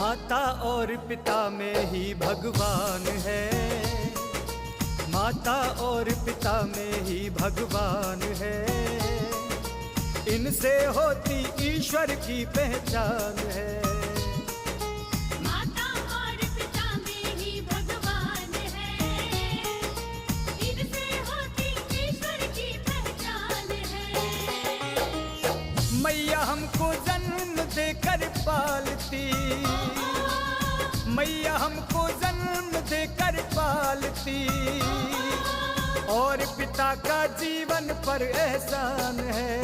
माता और पिता में ही भगवान है, माता और पिता में ही भगवान है। इनसे होती ईश्वर की पहचान है। माता और पिता में ही भगवान है, इनसे होती ईश्वर की पहचान है। मैया हमको जन्म देकर पालती, मैया हमको जन्म देकर पालती, और पिता का जीवन पर एहसान है।